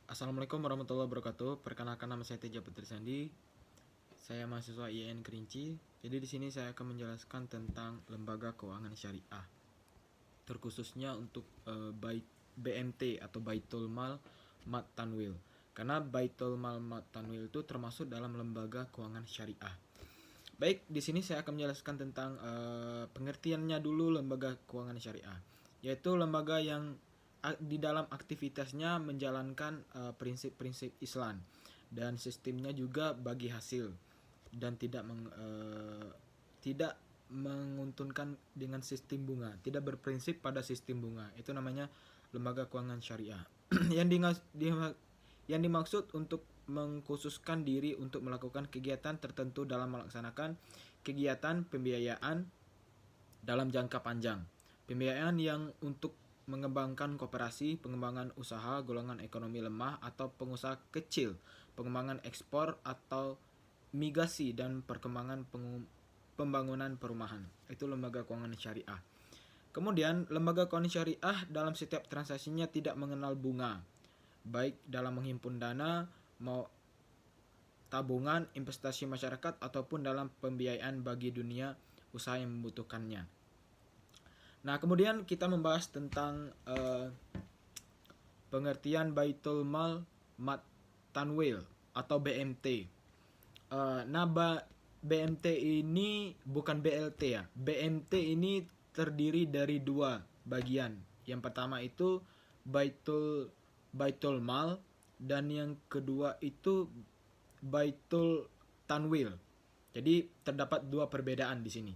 Assalamualaikum warahmatullahi wabarakatuh. Perkenalkan, nama saya Teja Putri Sandi. Saya mahasiswa IAIN Kerinci. Jadi di sini saya akan menjelaskan tentang lembaga keuangan syariah, terkhususnya untuk BMT atau Baitul Mal Mat Tanwil. Karena Baitul Mal Mat Tanwil itu termasuk dalam lembaga keuangan syariah. Baik, di sini saya akan menjelaskan tentang pengertiannya dulu lembaga keuangan syariah, yaitu lembaga yang di dalam aktivitasnya menjalankan prinsip-prinsip Islam dan sistemnya juga bagi hasil dan tidak menguntungkan dengan sistem bunga, tidak berprinsip pada sistem bunga. Itu namanya lembaga keuangan syariah. yang dimaksud untuk mengkhususkan diri untuk melakukan kegiatan tertentu dalam melaksanakan kegiatan pembiayaan dalam jangka panjang. Pembiayaan yang untuk mengembangkan koperasi, pengembangan usaha golongan ekonomi lemah atau pengusaha kecil, pengembangan ekspor atau migrasi dan perkembangan pembangunan perumahan. Itu lembaga keuangan syariah. Kemudian, lembaga keuangan syariah dalam setiap transaksinya tidak mengenal bunga, baik dalam menghimpun dana, mau tabungan, investasi masyarakat, ataupun dalam pembiayaan bagi dunia usaha yang membutuhkannya. Nah, kemudian kita membahas tentang pengertian Baitul Mal Mat Tanwil atau BMT. BMT ini bukan BLT ya. BMT ini terdiri dari dua bagian. Yang pertama itu Baitul Mal dan yang kedua itu Baitul Tanwil. Jadi terdapat dua perbedaan di sini.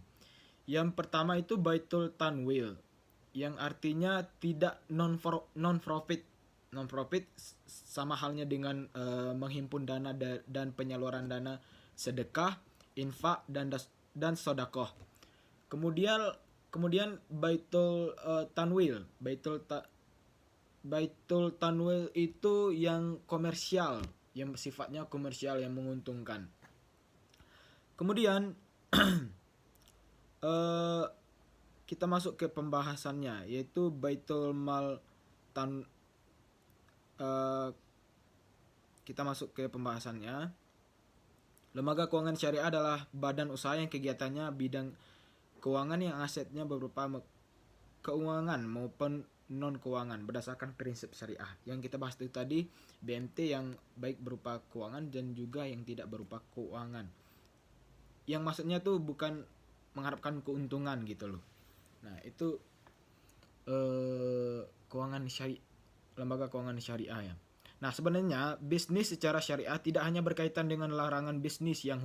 Yang pertama itu Baitul Tanwil, yang artinya tidak non-profit. Non-profit sama halnya dengan menghimpun dana dan penyaluran dana sedekah, infak dan sodakoh. Kemudian Baitul Tanwil. Baitul Tanwil itu yang komersial, yang sifatnya komersial, yang menguntungkan. Kemudian kita masuk ke pembahasannya, yaitu Baitul Mal kita masuk ke pembahasannya. Lembaga keuangan syariah adalah badan usaha yang kegiatannya bidang keuangan yang asetnya berupa keuangan maupun non keuangan berdasarkan prinsip syariah. Yang kita bahas itu tadi BMT yang baik berupa keuangan dan juga yang tidak berupa keuangan. Yang maksudnya tuh bukan mengharapkan keuntungan gitu loh. Nah, itu lembaga keuangan syariah ya. Nah, sebenarnya bisnis secara syariah tidak hanya berkaitan dengan larangan bisnis yang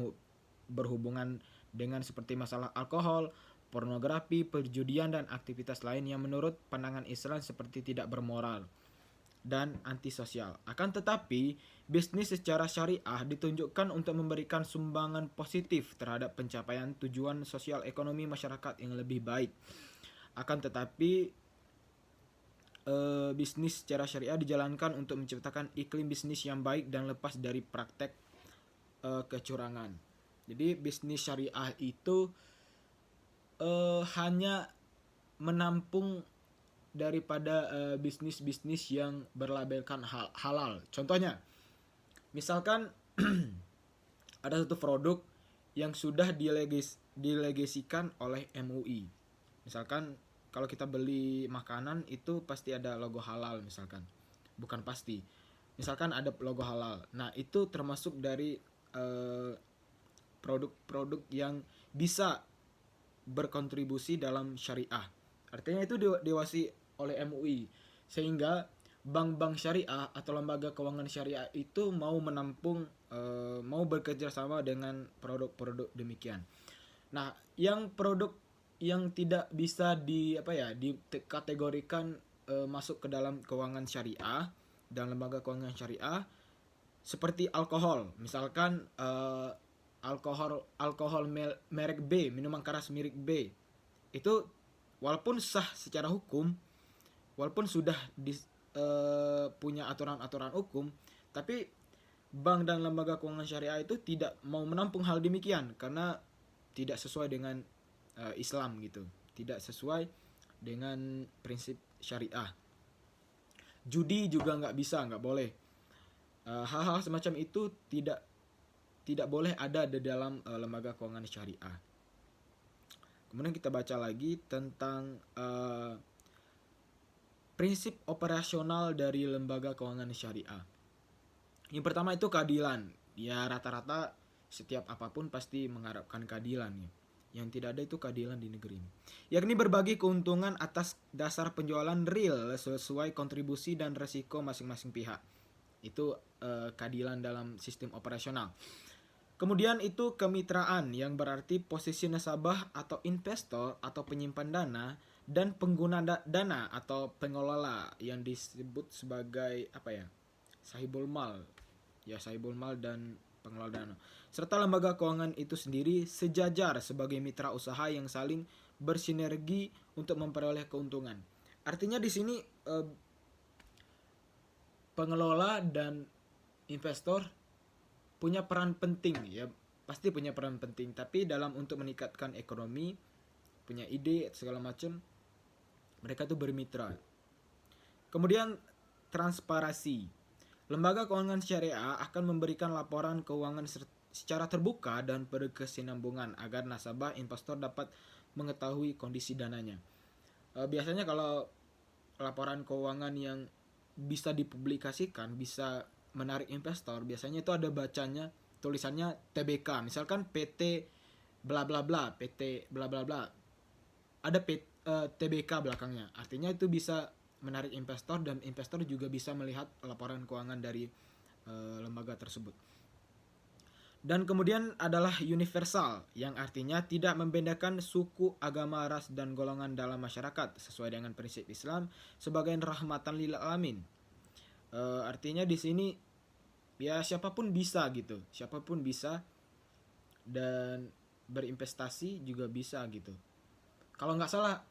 berhubungan dengan seperti masalah alkohol, pornografi, perjudian dan aktivitas lain yang menurut pandangan Islam seperti tidak bermoral dan antisosial. Akan tetapi, bisnis secara syariah ditunjukkan untuk memberikan sumbangan positif terhadap pencapaian tujuan sosial ekonomi masyarakat yang lebih baik. Akan tetapi, bisnis secara syariah dijalankan untuk menciptakan iklim bisnis yang baik dan lepas dari praktek kecurangan. Jadi bisnis syariah itu hanya menampung daripada bisnis-bisnis yang berlabelkan halal. Contohnya, misalkan ada satu produk yang sudah dilegasikan oleh MUI. Misalkan kalau kita beli makanan itu pasti ada logo halal misalkan. Bukan pasti. Misalkan ada logo halal. Nah, itu termasuk dari produk-produk yang bisa berkontribusi dalam syariah. Artinya itu diawasi oleh MUI, sehingga bank-bank syariah atau lembaga keuangan syariah itu mau menampung, mau bekerja sama dengan produk-produk demikian. Nah, yang produk yang tidak bisa dikategorikan masuk ke dalam keuangan syariah dan lembaga keuangan syariah seperti alkohol, misalkan alkohol merek B, minuman keras merek B, itu walaupun sah secara hukum, walaupun sudah punya aturan-aturan hukum, tapi bank dan lembaga keuangan syariah itu tidak mau menampung hal demikian karena tidak sesuai dengan Islam gitu, tidak sesuai dengan prinsip syariah. Judi juga nggak bisa, nggak boleh. Hal-hal semacam itu tidak boleh ada di dalam lembaga keuangan syariah. Kemudian kita baca lagi tentang prinsip operasional dari lembaga keuangan syariah. Yang pertama itu keadilan. Ya rata-rata setiap apapun pasti mengharapkan keadilan ya. Yang tidak ada itu keadilan di negeri ini. Yakni berbagi keuntungan atas dasar penjualan real sesuai kontribusi dan resiko masing-masing pihak. Itu keadilan dalam sistem operasional. Kemudian itu kemitraan yang berarti posisi nasabah atau investor atau penyimpan dana dan pengguna dana atau pengelola yang disebut sebagai sahibul mal. Ya, sahibul mal dan pengelola dana. Serta lembaga keuangan itu sendiri sejajar sebagai mitra usaha yang saling bersinergi untuk memperoleh keuntungan. Artinya di sini pengelola dan investor punya peran penting ya, pasti punya peran penting, tapi dalam untuk meningkatkan ekonomi, punya ide segala macam, mereka tuh bermitra. Kemudian transparansi. Lembaga keuangan syariah akan memberikan laporan keuangan secara terbuka dan berkesinambungan agar nasabah investor dapat mengetahui kondisi dananya. Biasanya kalau laporan keuangan yang bisa dipublikasikan, bisa menarik investor, biasanya itu ada bacanya tulisannya TBK, misalkan PT bla bla bla, PT bla bla bla, ada TBK belakangnya, artinya itu bisa menarik investor dan investor juga bisa melihat laporan keuangan dari lembaga tersebut. Dan kemudian adalah universal, yang artinya tidak membedakan suku, agama, ras, dan golongan dalam masyarakat sesuai dengan prinsip Islam sebagai rahmatan lil alamin. Artinya di sini ya siapapun bisa gitu, siapapun bisa, dan berinvestasi juga bisa gitu. Kalau nggak salah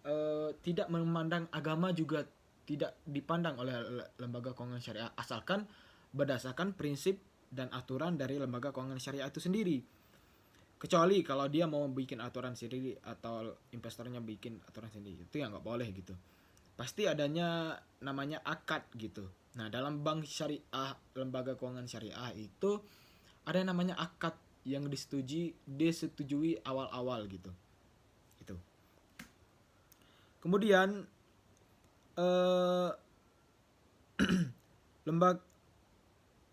tidak memandang agama juga tidak dipandang oleh lembaga keuangan syariah, asalkan berdasarkan prinsip dan aturan dari lembaga keuangan syariah itu sendiri. Kecuali kalau dia mau bikin aturan sendiri atau investornya bikin aturan sendiri, itu ya nggak boleh gitu. Pasti adanya namanya akad gitu. Nah, dalam bank syariah, lembaga keuangan syariah itu ada yang namanya akad yang disetujui awal-awal gitu. Itu. Kemudian lembaga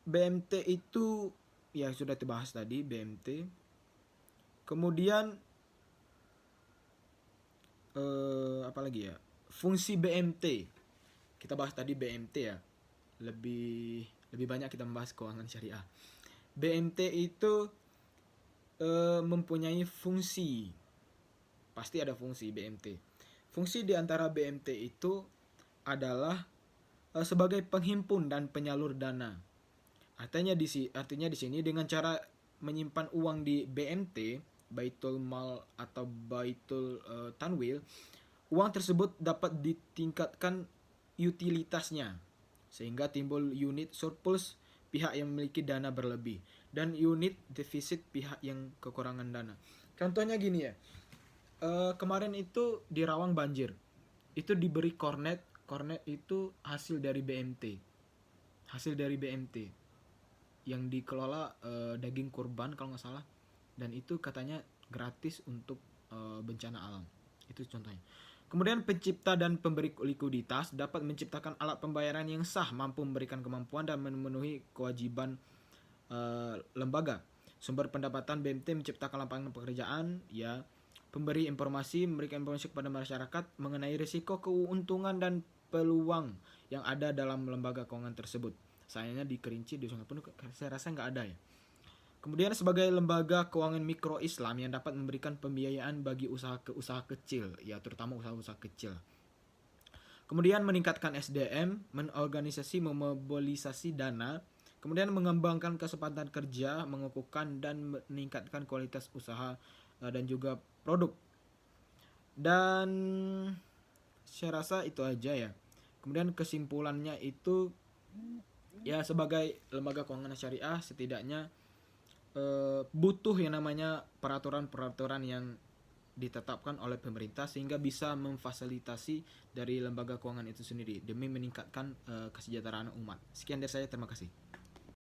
BMT itu ya sudah dibahas tadi, BMT. Kemudian apa lagi ya? Fungsi BMT. Kita bahas tadi BMT ya. Lebih banyak kita membahas keuangan syariah. BMT itu mempunyai fungsi. Pasti ada fungsi BMT. Fungsi di antara BMT itu adalah sebagai penghimpun dan penyalur dana. Artinya di sini dengan cara menyimpan uang di BMT, Baitul Mal atau Baitul Tanwil, uang tersebut dapat ditingkatkan utilitasnya sehingga timbul unit surplus pihak yang memiliki dana berlebih dan unit defisit pihak yang kekurangan dana. Contohnya gini ya, kemarin itu di Rawang banjir, itu diberi kornet itu hasil dari BMT yang dikelola daging kurban kalau nggak salah, dan itu katanya gratis untuk bencana alam. Itu contohnya. Kemudian pencipta dan pemberi likuiditas dapat menciptakan alat pembayaran yang sah, mampu memberikan kemampuan dan memenuhi kewajiban lembaga. Sumber pendapatan BMT menciptakan lapangan pekerjaan, ya. Pemberi informasi memberikan informasi kepada masyarakat mengenai risiko, keuntungan dan peluang yang ada dalam lembaga keuangan tersebut. Sayangnya di Kerinci di Sungai Penuh saya rasa nggak ada ya. Kemudian sebagai lembaga keuangan mikro Islam yang dapat memberikan pembiayaan bagi usaha kecil, ya terutama usaha-usaha kecil. Kemudian meningkatkan SDM, menorganisasi, memobilisasi dana, kemudian mengembangkan kesempatan kerja, mengukuhkan dan meningkatkan kualitas usaha dan juga produk. Dan saya rasa itu aja ya. Kemudian kesimpulannya itu ya sebagai lembaga keuangan syariah setidaknya butuh yang namanya peraturan-peraturan yang ditetapkan oleh pemerintah sehingga bisa memfasilitasi dari lembaga keuangan itu sendiri demi meningkatkan kesejahteraan umat. Sekian dari saya, terima kasih.